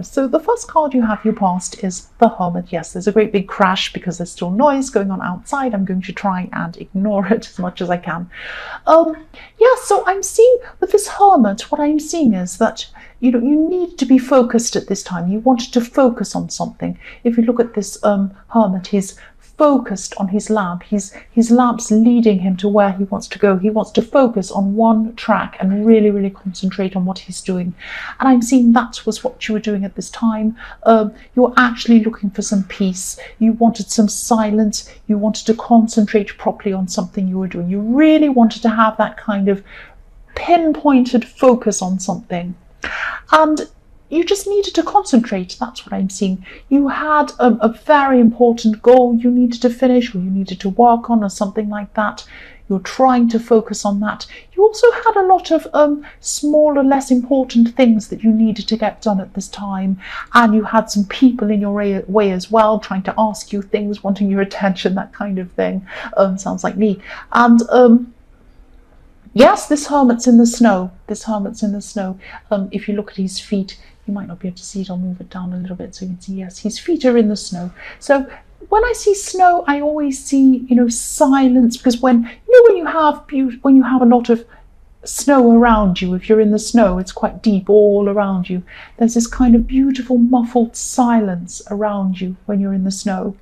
So the first card you have, your past, is the Hermit. Yes, there's a great big crash because there's still noise going on outside. I'm going to try and ignore it as much as I can. Yeah, so I'm seeing with this Hermit, what I'm seeing is that you need to be focused at this time. You wanted to focus on something. If you look at this Hermit, he's focused on his lamp. His lamp's leading him to where he wants to go. He wants to focus on one track and really, really concentrate on what he's doing. And I'm seeing that was what you were doing at this time. You're actually looking for some peace. You wanted some silence. You wanted to concentrate properly on something you were doing. You really wanted to have that kind of pinpointed focus on something. And you just needed to concentrate. That's what I'm seeing. You had a very important goal you needed to finish, or you needed to work on, or something like that. You're trying to focus on that. You also had a lot of smaller, less important things that you needed to get done at this time. And you had some people in your way as well, trying to ask you things, wanting your attention, that kind of thing. Sounds like me. And yes, this Hermit's in the snow. This Hermit's in the snow. If you look at his feet, you might not be able to see it. I'll move it down a little bit so you can see, yes, his feet are in the snow. So when I see snow, I always see, silence, because when you have a lot of snow around you, if you're in the snow, it's quite deep all around you. There's this kind of beautiful muffled silence around you when you're in the snow.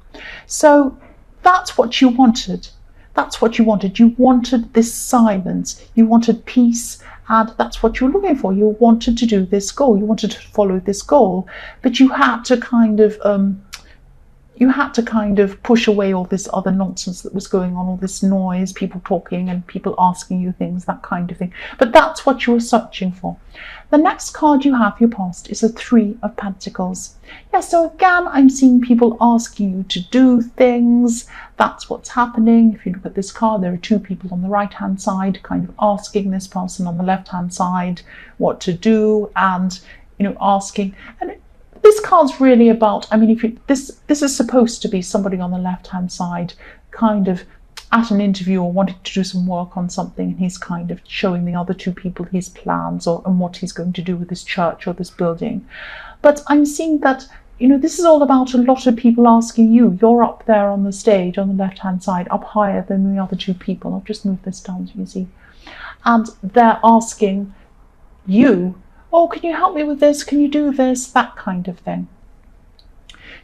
So that's what you wanted. That's what you wanted. You wanted this silence. You wanted peace. And that's what you're looking for. You wanted to do this goal. You wanted to follow this goal, but you had to kind of push away all this other nonsense that was going on, all this noise, people talking and people asking you things, that kind of thing. But that's what you were searching for. The next card you have, your past, is a 3 of Pentacles. Yeah, so again, I'm seeing people asking you to do things. That's what's happening. If you look at this card, there are 2 people on the right-hand side kind of asking this person on the left-hand side what to do, and, asking. And this card's really about, this is supposed to be somebody on the left-hand side kind of at an interview or wanting to do some work on something, and he's kind of showing the other 2 people his plans and what he's going to do with this church or this building. But I'm seeing that, this is all about a lot of people asking you. You're up there on the stage on the left-hand side, up higher than the other 2 people. I'll just move this down so you can see. And they're asking you, oh, can you help me with this? Can you do this? That kind of thing.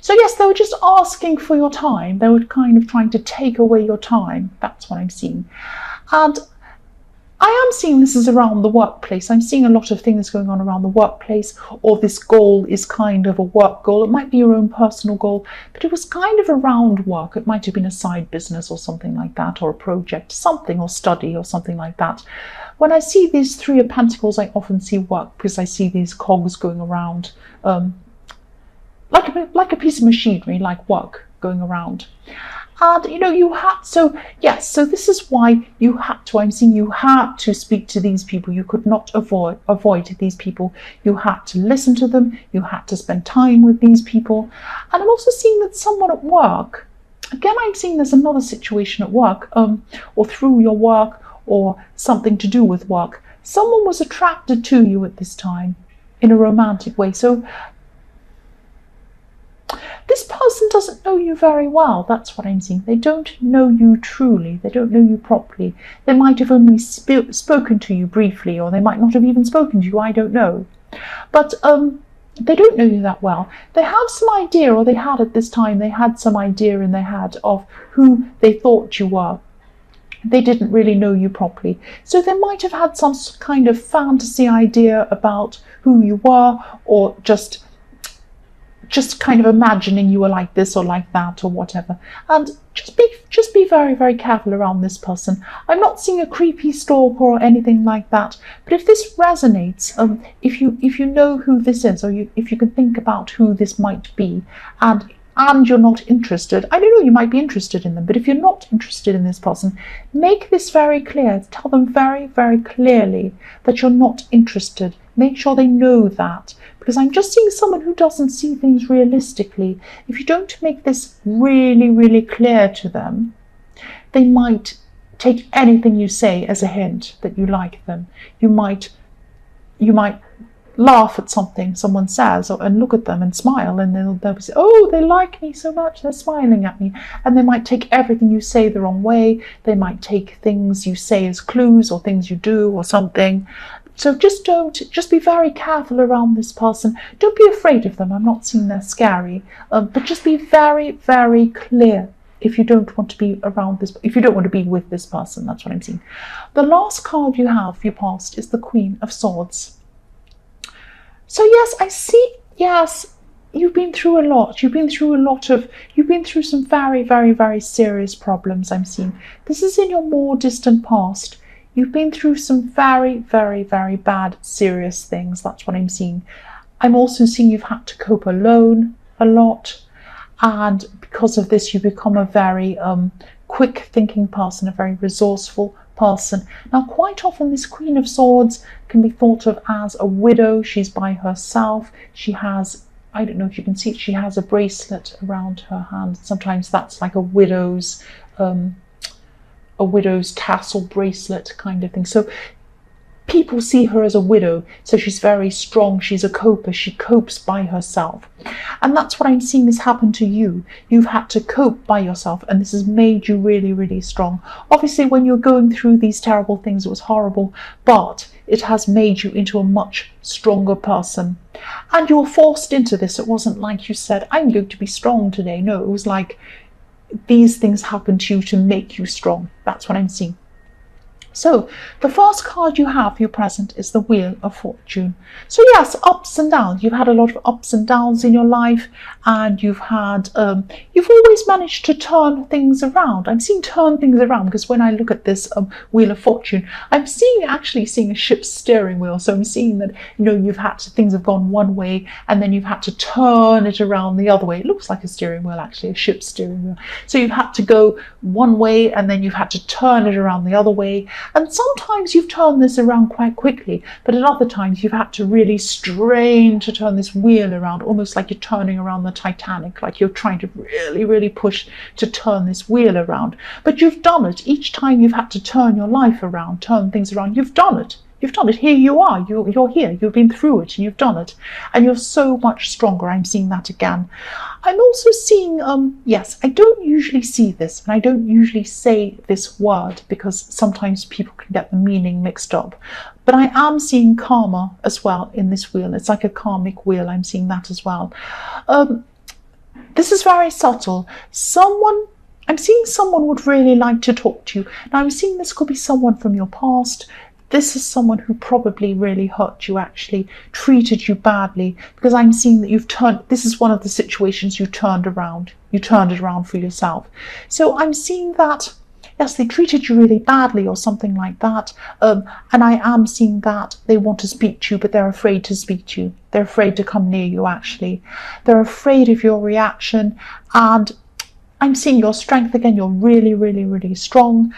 So yes, they were just asking for your time. They were kind of trying to take away your time. That's what I'm seeing. And I am seeing this is around the workplace. I'm seeing a lot of things going on around the workplace, or this goal is kind of a work goal. It might be your own personal goal, but it was kind of around work. It might have been a side business or something like that, or a project, something, or study or something like that. When I see these 3 of Pentacles, I often see work, because I see these cogs going around, like a piece of machinery, like work going around. And you had, so yes, so this is why you had to, I'm seeing you had to speak to these people. You could not avoid these people. You had to listen to them. You had to spend time with these people. And I'm also seeing that someone at work, again, I'm seeing there's another situation at work, or through your work, or something to do with work. Someone was attracted to you at this time in a romantic way. So this person doesn't know you very well. That's what I'm seeing. They don't know you truly. They don't know you properly. They might have only spoken to you briefly, or they might not have even spoken to you. I don't know. But they don't know you that well. They have some idea, or they had at this time, they had some idea in their head of who they thought you were. They didn't really know you properly. So they might have had some kind of fantasy idea about who you were, or just kind of imagining you were like this or like that or whatever. And just be very, very careful around this person. I'm not seeing a creepy stalker or anything like that, but if this resonates, if you know who this is, or if you can think about who this might be, and you're not interested, I don't know, you might be interested in them, but if you're not interested in this person, make this very clear. Tell them very, very clearly that you're not interested. Make sure they know that, because I'm just seeing someone who doesn't see things realistically. If you don't make this really, really clear to them, they might take anything you say as a hint that you like them. You might laugh at something someone says and look at them and smile, and they'll say, oh, they like me so much, they're smiling at me. And they might take everything you say the wrong way. They might take things you say as clues or things you do or something. So just be very careful around this person. Don't be afraid of them. I'm not saying they're scary, but just be very, very clear if you don't want to be around this, if you don't want to be with this person. That's what I'm saying. The last card you have for your past is the Queen of Swords. So yes, I see, yes, you've been through a lot. You've been through some very, very, very serious problems, I'm seeing. This is in your more distant past. You've been through some very, very, very bad, serious things. That's what I'm seeing. I'm also seeing you've had to cope alone a lot. And because of this, you become a very quick thinking person, a very resourceful person. Now, quite often this Queen of Swords can be thought of as a widow. She's by herself. She has, I don't know if you can see it, she has a bracelet around her hand. Sometimes that's like a widow's tassel bracelet kind of thing. So people see her as a widow, so she's very strong, she's a coper, she copes by herself. And that's what I'm seeing has happened to you. You've had to cope by yourself, and this has made you really, really strong. Obviously, when you're going through these terrible things, it was horrible, but it has made you into a much stronger person. And you were forced into this. It wasn't like you said, I'm going to be strong today. No, it was like these things happened to you to make you strong. That's what I'm seeing. So the first card you have for your present is the Wheel of Fortune. So yes, ups and downs. You've had a lot of ups and downs in your life, and you've always managed to turn things around. I'm seeing turn things around because when I look at this Wheel of Fortune, I'm actually seeing a ship's steering wheel. So I'm seeing that, things have gone one way and then you've had to turn it around the other way. It looks like a steering wheel, actually, a ship's steering wheel. So you've had to go one way and then you've had to turn it around the other way. And sometimes you've turned this around quite quickly, but at other times you've had to really strain to turn this wheel around, almost like you're turning around the Titanic, like you're trying to really, really push to turn this wheel around. But you've done it. Each time you've had to turn your life around, turn things around, you've done it. You've done it. Here you are. You're here. You've been through it and you've done it. And you're so much stronger. I'm seeing that again. I'm also seeing, yes, I don't usually see this, and I don't usually say this word because sometimes people can get the meaning mixed up. But I am seeing karma as well in this wheel. It's like a karmic wheel. I'm seeing that as well. This is very subtle. I'm seeing someone would really like to talk to you. Now I'm seeing this could be someone from your past. This is someone who probably really hurt you, actually, treated you badly, because I'm seeing that this is one of the situations you turned around. You turned it around for yourself. So I'm seeing that, yes, they treated you really badly or something like that. And I am seeing that they want to speak to you, but they're afraid to speak to you. They're afraid to come near you, actually. They're afraid of your reaction. And I'm seeing your strength again. You're really, really, really strong.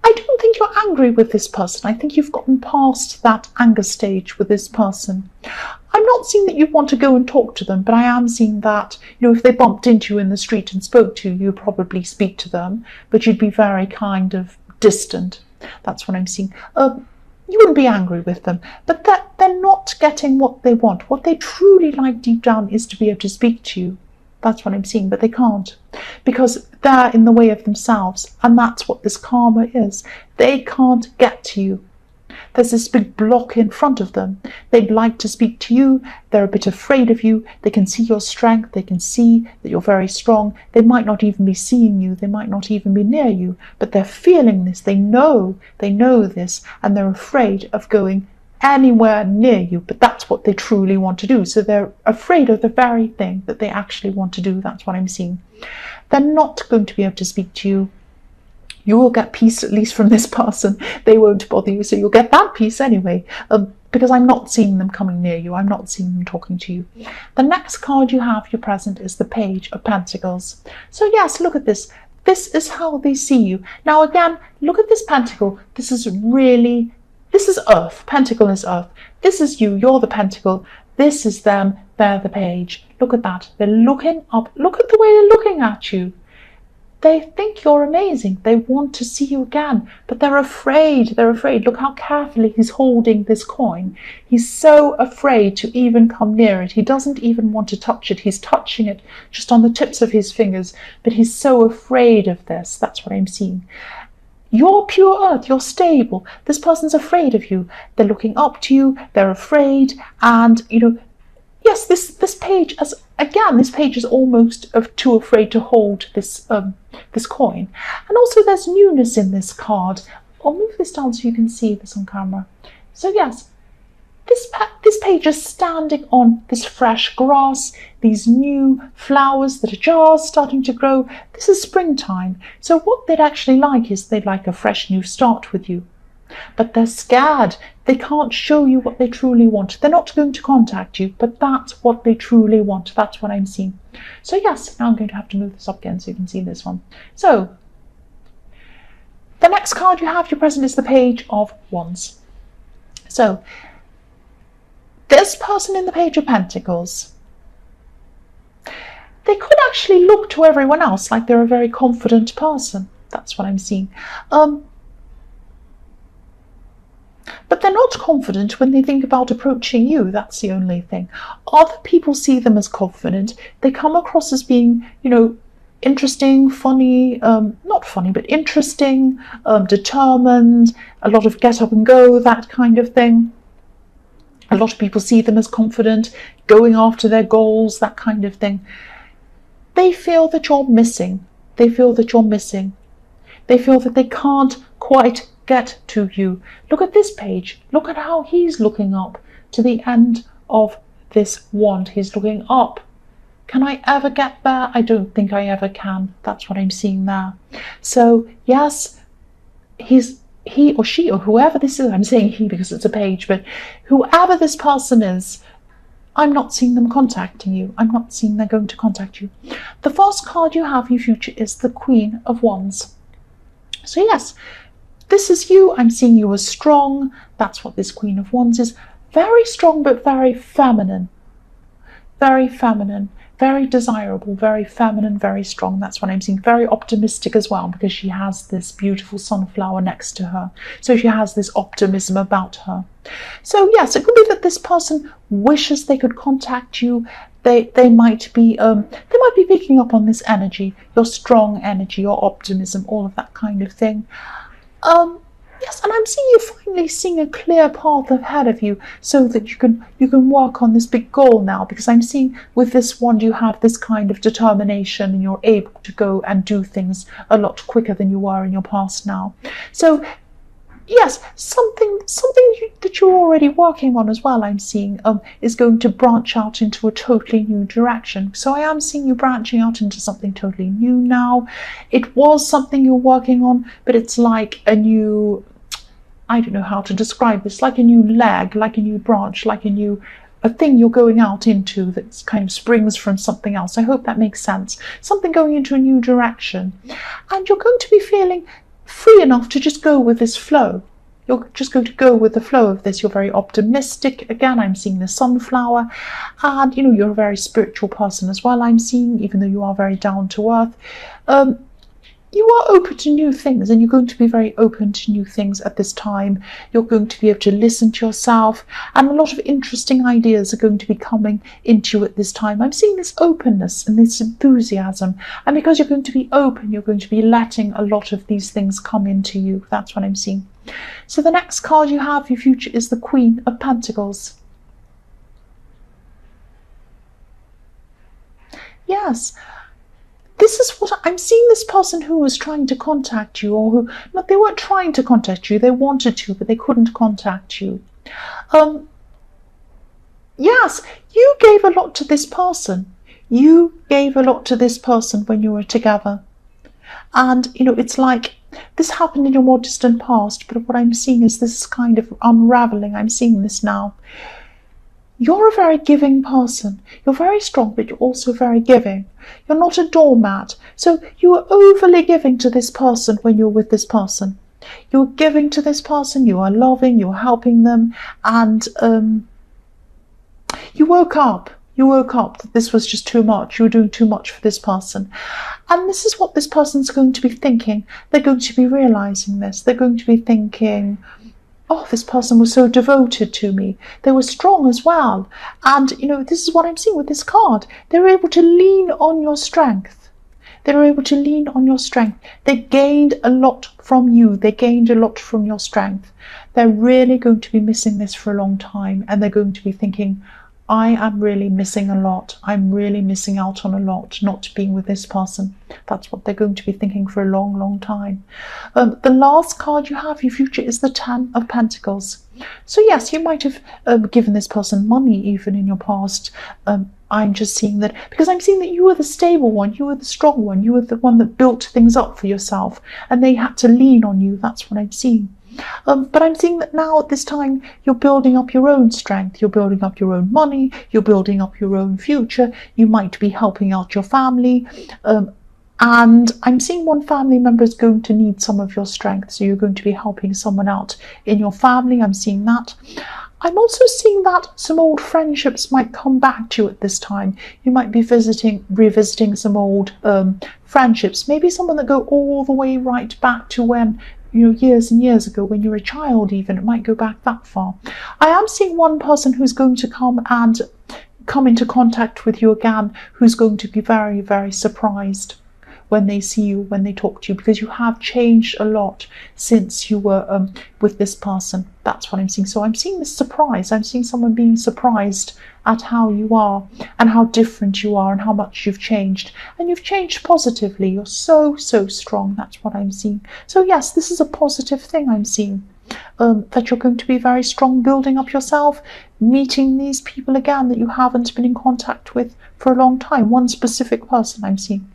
I don't think you're angry with this person. I think you've gotten past that anger stage with this person. I'm not seeing that you want to go and talk to them, but I am seeing that, if they bumped into you in the street and spoke to you, you'd probably speak to them, but you'd be very kind of distant. That's what I'm seeing. You wouldn't be angry with them, but that they're not getting what they want. What they truly like deep down is to be able to speak to you. That's what I'm seeing, but they can't because they're in the way of themselves, and that's what this karma is. They can't get to you. There's this big block in front of them. They'd like to speak to you. They're a bit afraid of you. They can see your strength. They can see that you're very strong. They might not even be seeing you. They might not even be near you, but they're feeling this. They know this, and they're afraid of going anywhere near you, but that's what they truly want to do. So they're afraid of the very thing that they actually want to do. That's what I'm seeing. They're not going to be able to speak to you. You will get peace, at least from this person. They won't bother you, so you'll get that peace anyway, because I'm not seeing them coming near you. I'm not seeing them talking to you. The next card you have, your present, is the Page of Pentacles. So yes, look at this. This is how they see you. Now again, look at this pentacle. This is Earth. Pentacle is Earth. This is you. You're the pentacle. This is them. They're the page. Look at that. They're looking up. Look at the way they're looking at you. They think you're amazing. They want to see you again, but they're afraid. They're afraid. Look how carefully he's holding this coin. He's so afraid to even come near it. He doesn't even want to touch it. He's touching it just on the tips of his fingers, but he's so afraid of this. That's what I'm seeing. You're pure earth, you're stable. This person's afraid of you. They're looking up to you, they're afraid, and yes, this page, this page is almost too afraid to hold this coin. And also there's newness in this card. I'll move this down so you can see this on camera. So yes, this page is standing on this fresh grass, these new flowers that are just starting to grow. This is springtime. So what they'd actually like is they'd like a fresh new start with you. But they're scared. They can't show you what they truly want. They're not going to contact you, but that's what they truly want. That's what I'm seeing. So yes, now I'm going to have to move this up again so you can see this one. So the next card you have, your present, is the Page of Wands. So this person in the Page of Pentacles, they could actually look to everyone else like they're a very confident person. That's what I'm seeing. But they're not confident when they think about approaching you. That's the only thing. Other people see them as confident. They come across as being, interesting, funny, not funny, but interesting, determined, a lot of get up and go, that kind of thing. A lot of people see them as confident, going after their goals, that kind of thing. They feel that you're missing. They feel that you're missing. They feel that they can't quite get to you. Look at this page. Look at how he's looking up to the end of this wand. He's looking up. Can I ever get there? I don't think I ever can. That's what I'm seeing there. So yes, he or she or whoever this is, I'm saying he because it's a page, but whoever this person is, I'm not seeing them contacting you. I'm not seeing they're going to contact you. The first card you have in your future is the Queen of Wands. So yes, this is you. I'm seeing you as strong. That's what this Queen of Wands is. Very strong, but very feminine. Very feminine. Very desirable, very feminine, very strong. That's what I'm seeing. Very optimistic as well, because she has this beautiful sunflower next to her. So she has this optimism about her. So yes, it could be that this person wishes they could contact you. They might be picking up on this energy, your strong energy, your optimism, all of that kind of thing. Yes, and I'm seeing you finally seeing a clear path ahead of you so that you can work on this big goal now, because I'm seeing with this wand you have this kind of determination and you're able to go and do things a lot quicker than you were in your past now. So yes, something that you're already working on as well, I'm seeing, is going to branch out into a totally new direction. So I am seeing you branching out into something totally new now. It was something you're working on, but it's like a new, I don't know how to describe this, like a new leg, like a new branch, like a thing you're going out into that kind of springs from something else. I hope that makes sense. Something going into a new direction. And you're going to be feeling free enough to just go with this flow. You're just going to go with the flow of this. You're very optimistic. Again, I'm seeing the sunflower. And, you're a very spiritual person as well, I'm seeing, even though you are very down to earth. You are open to new things, and you're going to be very open to new things at this time. You're going to be able to listen to yourself, and a lot of interesting ideas are going to be coming into you at this time. I'm seeing this openness and this enthusiasm, and because you're going to be open, you're going to be letting a lot of these things come into you. That's what I'm seeing. So the next card you have for your future is the Queen of Pentacles. Yes. This is what I'm seeing. This person who was trying to contact you, or who, no, they weren't trying to contact you, they wanted to, but they couldn't contact you. Yes, you gave a lot to this person. You gave a lot to this person when you were together. And, it's like this happened in your more distant past, but what I'm seeing is this kind of unraveling. I'm seeing this now. You're a very giving person. You're very strong, but you're also very giving. You're not a doormat. So you are overly giving to this person when you're with this person. You're giving to this person, you are loving, you're helping them, and you woke up. You woke up that this was just too much. You were doing too much for this person. And this is what this person's going to be thinking. They're going to be realizing this. They're going to be thinking, oh, this person was so devoted to me. They were strong as well. And, this is what I'm seeing with this card. They were able to lean on your strength. They were able to lean on your strength. They gained a lot from you. They gained a lot from your strength. They're really going to be missing this for a long time. And they're going to be thinking, I am really missing a lot. I'm really missing out on a lot not being with this person. That's what they're going to be thinking for a long, long time. The last card you have, your future, is the Ten of Pentacles. So yes, you might have given this person money even in your past. I'm just seeing that, because I'm seeing that you were the stable one, you were the strong one, you were the one that built things up for yourself, and they had to lean on you. That's what I'm seeing. But I'm seeing that now at this time, you're building up your own strength, you're building up your own money, you're building up your own future, you might be helping out your family, and I'm seeing one family member is going to need some of your strength, so you're going to be helping someone out in your family. I'm seeing that. I'm also seeing that some old friendships might come back to you at this time. You might be revisiting some old friendships, maybe someone that go all the way right back to when, years and years ago, when you were a child even. It might go back that far. I am seeing one person who's going to come into contact with you again, who's going to be very, very surprised when they see you, when they talk to you, because you have changed a lot since you were with this person. That's what I'm seeing. So I'm seeing this surprise. I'm seeing someone being surprised at how you are and how different you are and how much you've changed. And you've changed positively. You're so, so strong. That's what I'm seeing. So yes, this is a positive thing I'm seeing. That you're going to be very strong, building up yourself, meeting these people again that you haven't been in contact with for a long time. One specific person I'm seeing.